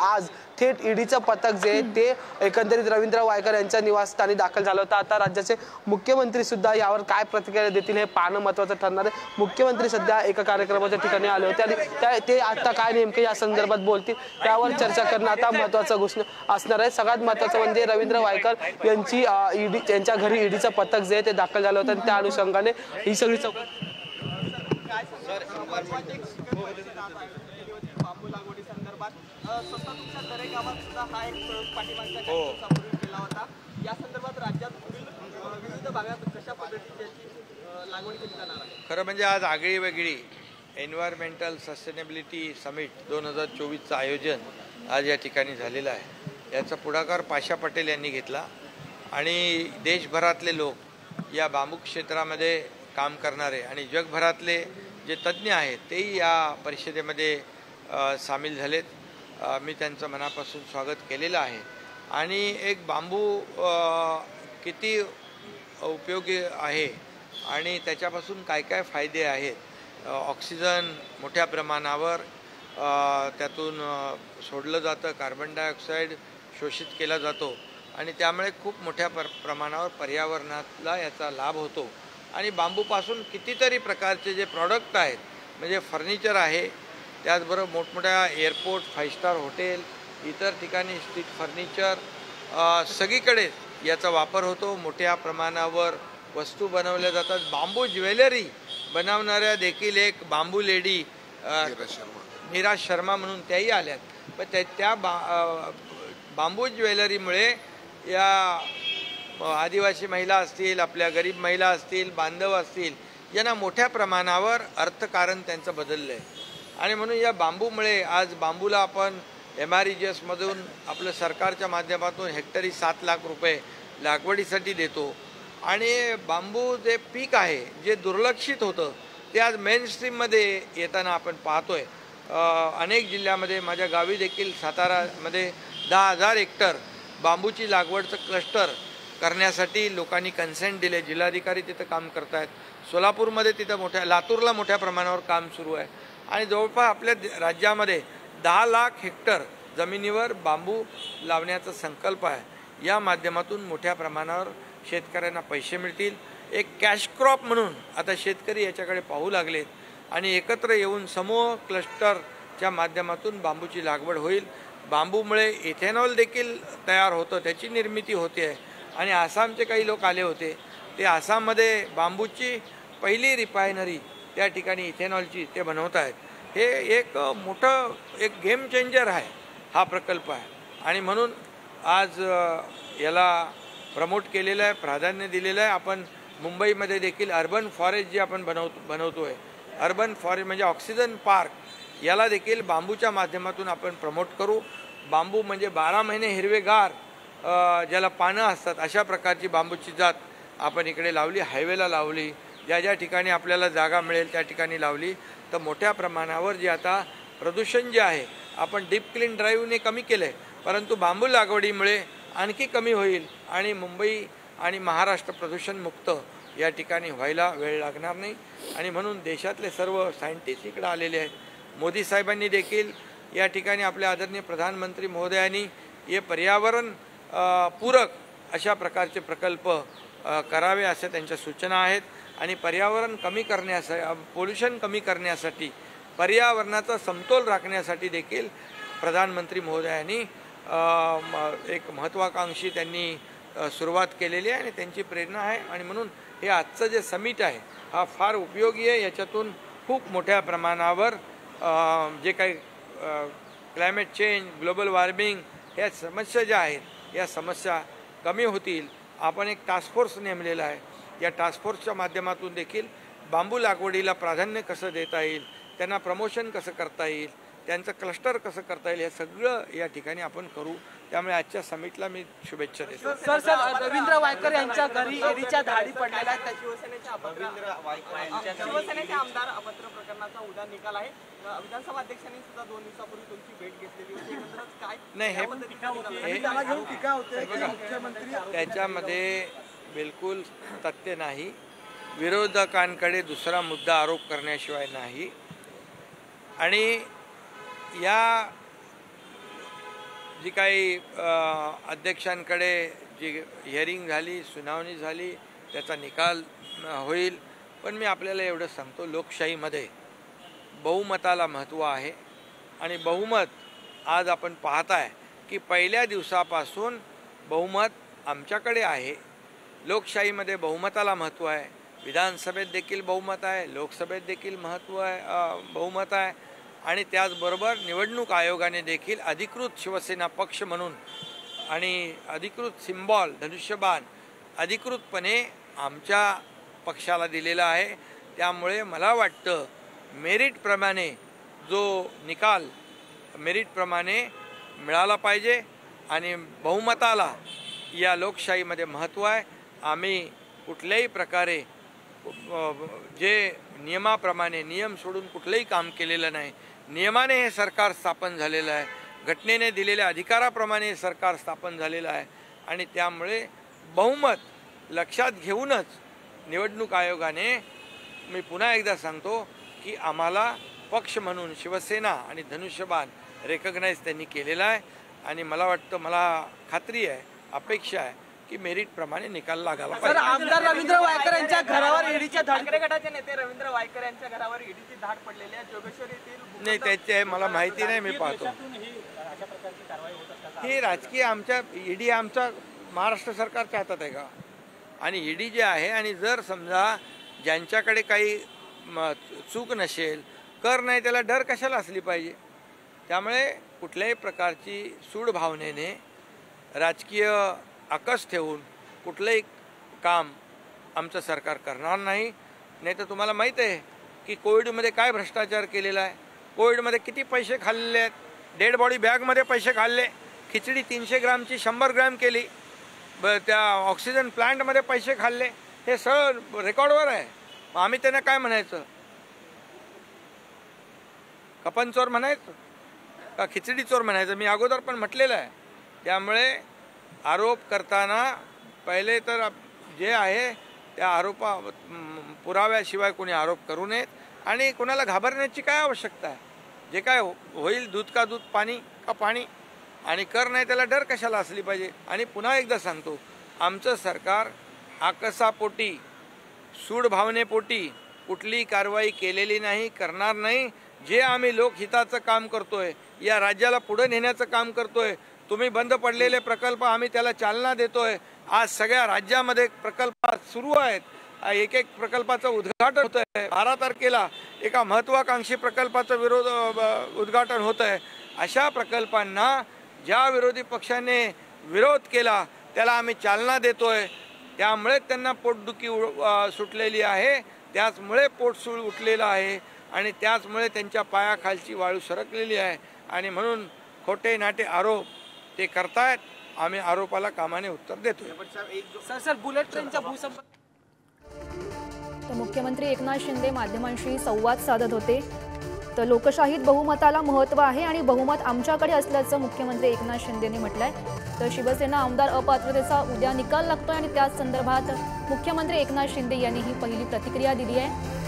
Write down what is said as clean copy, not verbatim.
आज थेट ईडीचं पथक जे ते एकंदरीत रवींद्र वायकर यांच्या निवासस्थानी दाखल झालं होतं। आता राज्याचे मुख्यमंत्री सुद्धा यावर काय प्रतिक्रिया देतील हे पाहणं महत्त्वाचं ठरणार आहे। मुख्यमंत्री सध्या एका कार्यक्रमाच्या ठिकाणी आले होते आणि ते आता काय नेमके या संदर्भात बोलतील त्यावर चर्चा करणं आता महत्त्वाचं गोष्ट असणार आहे। सगळ्यात महत्त्वाचं म्हणजे रवींद्र वायकर यांची त्यांच्या घरी ईडीचं पथक जे ते दाखल झालं होतं आणि त्या अनुषंगाने ही सगळी चौकशी बांबू लागवडी संदर्भात स्वतः तुमच्या दरेगावात सुद्धा हा एक प्रयोग पाठीमागच्या काही दिवसापूर्वी केला होता। या संदर्भात राज्यात विविध भागात कशा पद्धतीची लागवड केली जाणार आहे? खरं म्हणजे आज आगळी वेगळी एन्व्हायरमेंटल सस्टेनेबिलिटी समिट 2024चं आयोजन आज या ठिकाणी झालेलं आहे। याचा पुढाकार पाशा पटेल यांनी घेतला आणि देशभरातले लोक या बांबू क्षेत्रामध्ये काम करणारे आणि जगभरातले जे तज्ज्ञ आहेत तेही या परिषदेमध्ये सामील झालेत। मी त्यांचं मनापासून स्वागत केलेलं आहे आणि एक बांबू किती उपयोगी आहे आणि त्याच्यापासून काय काय फायदे आहेत। ऑक्सिजन मोठ्या प्रमाणावर त्यातून सोडलं जातं, कार्बन डायऑक्साईड शोषित केला जातो आणि त्यामुळे खूप मोठ्या प्रमाणावर पर्यावरणाला याचा लाभ होतो। आणि बांबूपासून कितीतरी प्रकारचे जे प्रॉडक्ट आहेत म्हणजे फर्निचर आहे, त्याचबरोबर मोठमोठ्या एअरपोर्ट, 5 स्टार हॉटेल, इतर ठिकाणी स्ट्रीट फर्निचर सगळीकडे याचा वापर होतो। मोठ्या प्रमाणावर वस्तू बनवल्या जातात। बांबू ज्वेलरी बनवणाऱ्या देखील एक बांबू लेडी नीरा शर्मा म्हणून त्याही आल्यात। पण त्या बांबू ज्वेलरीमुळे या आदिवासी महिला असतील, आपल्या गरीब महिला असतील, बांधव असतील, यांना मोठ्या प्रमाणावर अर्थकारण त्यांचं बदललं आहे आणि म्हणून या बांबूमुळे आज बांबूला आपण MREGSमधून आपलं सरकारच्या माध्यमातून हेक्टरी 7 लाख रुपये लागवडीसाठी देतो आणि बांबू जे पीक आहे जे दुर्लक्षित होतं ते आज मेनस्ट्रीममध्ये येताना आपण पाहतोय। अनेक जिल्ह्यामध्ये माझ्या गावी देखील सातारामध्ये 10,000 हेक्टर बांबूची लागवडचं क्लस्टर करण्यासाठी लोकांनी कन्सेंट दिले। जिल्हाधिकारी तिथं काम करत आहेत। सोलापूरमध्ये तिथं लातूरला मोठ्या प्रमाणावर काम सुरू आहे आणि जवळपास आपल्या राज्यामध्ये 10 लाख हेक्टर जमिनीवर बांबू लावण्याचा संकल्प आहे। या माध्यमातून मोठ्या प्रमाणावर शेतकऱ्यांना पैसे मिळतील। एक कॅश क्रॉप म्हणून आता शेतकरी याच्याकडे पाहू लागलेत आणि एकत्र येऊन समूह क्लस्टरच्या माध्यमातून बांबूची लागवड होईल। बांबूमुळे इथेनॉल देखील तयार होतं, त्याची निर्मिती होते आहे आणि आसामचे काही लोक आले होते, ते आसाममध्ये बांबूची पहिली रिफायनरी त्या ठिकाणी इथेनॉलची ते बनवत आहेत। हे एक मोठं एक गेम चेंजर आहे हा प्रकल्प आहे आणि म्हणून आज याला प्रमोट केलेलं आहे, प्राधान्य दिलेलं आहे। आपण मुंबईमध्ये देखील अर्बन फॉरेस्ट जे आपण बनवतो आहे, अर्बन फॉरेस्ट म्हणजे ऑक्सिजन पार्क, याला देखील बांबूच्या माध्यमातून आपण प्रमोट करू। बांबू म्हणजे 12 महिने हिरवेगार ज्याला पानं असतात अशा प्रकारची बांबूची जात आपण इकडे लावली, हायवेला लावली, ज्या ज्या ठिकाणी आपल्याला जागा मिळेल त्या ठिकाणी लावली तर मोठ्या प्रमाणावर जे आता प्रदूषण जे आहे आपण डीप क्लीन ड्राईव्हने कमी केलं आहे, परंतु बांबू लागवडीमुळे आणखी कमी होईल आणि मुंबई आणि महाराष्ट्र प्रदूषणमुक्त या ठिकाणी व्हायला वेळ लागणार नाही आणि म्हणून देशातले सर्व सायंटिस्ट इकडे आलेले आहेत। मोदी साहेबांनी देखील या ठिकाणी आपल्या आदरणीय प्रधानमंत्री महोदयांनी हे पर्यावरण पूरक अशा प्रकारचे प्रकल्प करावे अशा त्यांच्या सूचना आहेत आणि पर्यावरण कमी करण्यासाठी, पोल्युशन कमी करण्यासाठी, पर्यावरणाचा समतोल राखण्यासाठी देखील प्रधानमंत्री महोदयांनी एक महत्त्वाकांक्षी त्यांनी सुरुवात केलेली आहे आणि त्यांची प्रेरणा आहे आणि म्हणून हे आजचं जे समिट आहे हा फार उपयोगी आहे। याच्यातून खूप मोठ्या प्रमाणावर जे काही क्लायमेट चेंज, ग्लोबल वॉर्मिंग ह्या समस्या ज्या आहेत या समस्या कमी होतील। आपण एक टास्क फोर्स नेमलेला आहे, या टास्क फोर्सच्या माध्यमातून देखील बांबू लागवडीला प्राधान्य कसं देता येईल, त्यांना प्रमोशन कसं करता येईल, त्यांचं क्लस्टर कसं करता येईल हे सगळं या ठिकाणी आपण करू। त्यामुळे आजच्या समिटला मी शुभेच्छा देतो। सर रवींद्र वायकर यांच्या घरी ईडीच्या धाडी पडलेल्या आहेत। शिवसेनेचे आमदार अभद्र प्रकरणाचा उद्या निकाल आहे। विधानसभा अध्यक्षांनी सुद्धा 2 दिवसापूर्वी तुमची भेट घेतलेली होती, काय नाही हे त्याच्यामध्ये बिलकुल तथ्य नाही। विरोधकांकडे दुसरा मुद्दा आरोप करण्याशिवाय नाही आणि या जी काही अध्यक्षांकडे जी हिअरिंग झाली, सुनावणी झाली, त्याचा निकाल होईल. पण मी आपल्याला एवढं सांगतो, लोकशाहीमध्ये बहुमताला महत्त्व आहे आणि बहुमत आज आपण पाहताय की पहिल्या दिवसापासून बहुमत आमच्याकडे आहे. लोकशाहीमध्ये बहुमताला महत्त्व आहे. विधानसभेत देखील बहुमत आहे, लोकसभेत देखील बहुमत आहे आणि त्याचबरोबर निवडणूक आयोगाने देखील अधिकृत शिवसेना पक्ष म्हणून आणि अधिकृत सिम्बॉल धनुष्यबाण अधिकृतपणे आमच्या पक्षाला दिलेला आहे. त्यामुळे मला वाटतं मेरिटप्रमाणे जो निकाल मेरिटप्रमाणे मिळाला पाहिजे आणि बहुमताला या लोकशाहीमध्ये महत्त्व आहे. आम्ही कुठल्याही प्रकारे जे नियमाप्रमाणे नियम सोडून कुठलंही काम केलेलं नाही. नियमाने हे सरकार स्थापन झालेलं आहे, घटनेने दिलेल्या अधिकाराप्रमाणे हे सरकार स्थापन झालेलं आहे आणि त्यामुळे बहुमत लक्षात घेऊनच निवडणूक आयोगाने, मी पुन्हा एकदा सांगतो की आम्हाला पक्ष म्हणून शिवसेना आणि धनुष्यबाण रेकग्नाइज त्यांनी केलेला आहे आणि मला वाटतं, मला खात्री आहे, अपेक्षा आहे की मेरिट प्रमाणे निकाल लागायला सर, पाहिजे. आमदार रवींद्र वायकर यांच्या घरावर ईडीच्या ठाकरे गटाचे नेते रवींद्र वायकर यांच्या घरावर ईडीची धाड पडलेली आहे. जोगेश्वरी येथील नाही, त्याचे मला माहिती नाही, मी पाहतो. ही राजकीय आमच्या ईडी आमचा महाराष्ट्र सरकारच्या हातात आहे का? आणि ईडी जे आहे, आणि जर समजा ज्यांच्याकडे काही चूक नसेल, कर नाही, त्याला डर कशाला असली पाहिजे? त्यामुळे कुठल्याही प्रकारची सूड भावनेने राजकीय आकस ठेवून कुठलंही काम आमचं सरकार करणार नाही. नाही तर तुम्हाला माहीत आहे की कोविडमध्ये काय भ्रष्टाचार केलेला आहे, कोविडमध्ये किती पैसे खाल्लेले आहेत. डेड बॉडी बॅगमध्ये पैसे खाल्ले, खिचडी 300 ग्रामची 100 ग्रॅम केली, त्या ऑक्सिजन प्लांटमध्ये पैसे खाल्ले, हे सगळं रेकॉर्डवर आहे. आम्ही त्यांना काय म्हणायचं? कपन चोर म्हणायचं का खिचडी चोर म्हणायचं? मी अगोदर पण म्हटलेलं आहे. त्यामुळे आरोप करताना पहिले तर जे आहे त्या पुराव्याशिवाय कोणी आरोप करू नयेत आणि कोणाला घाबरण्याची काय आवश्यकता आहे? जे काय होईल, दूध का दूध, पाणी का पाणी, आणि कर नाही त्याला डर कशाला असली पाहिजे? आणि पुन्हा एकदा सांगतो, आमचं सरकार आकसापोटी, सूड भावनेपोटी कुठलीही कारवाई केलेली नाही, करणार नाही. जे आम्ही लोकहिताचं काम करतोय, या राज्याला पुढे नेण्याचं काम करतोय, तुम्ही बंद पडलेले प्रकल्प आम्ही त्याला चालना देतोय. आज सगळ्या राज्यामध्ये प्रकल्प सुरू आहेत. एक एक प्रकल्पाचं उद्घाटन होत आहे. 12 तारखेला एका महत्त्वाकांक्षी प्रकल्पाचं उद्घाटन होत आहे. अशा प्रकल्पांना ज्या विरोधी पक्षाने विरोध केला त्याला आम्ही चालना देतोय. त्यामुळे त्यांना पोटदुखी सुटलेली आहे, त्याचमुळे पोटसूळ उठलेलं आहे आणि त्याचमुळे त्यांच्या पायाखालची वाळू सरकलेली आहे आणि म्हणून खोटे नाटे आरोप ते करतायत. आम्ही आरोपाला कामाने उत्तर देतोय. सर, बुलेट ट्रेनच्या भूसंपादन. तर मुख्यमंत्री एकनाथ शिंदे माध्यमांशी संवाद साधत होते. तर लोकशाहीत बहुमताला महत्त्व आहे आणि बहुमत आमच्याकडे असल्याचं मुख्यमंत्री एकनाथ शिंदेने म्हटलंय. तर शिवसेना आमदार अपात्रतेचा उद्या निकाल लागतोय आणि त्याच संदर्भात मुख्यमंत्री एकनाथ शिंदे यांनी ही पहिली प्रतिक्रिया दिली आहे.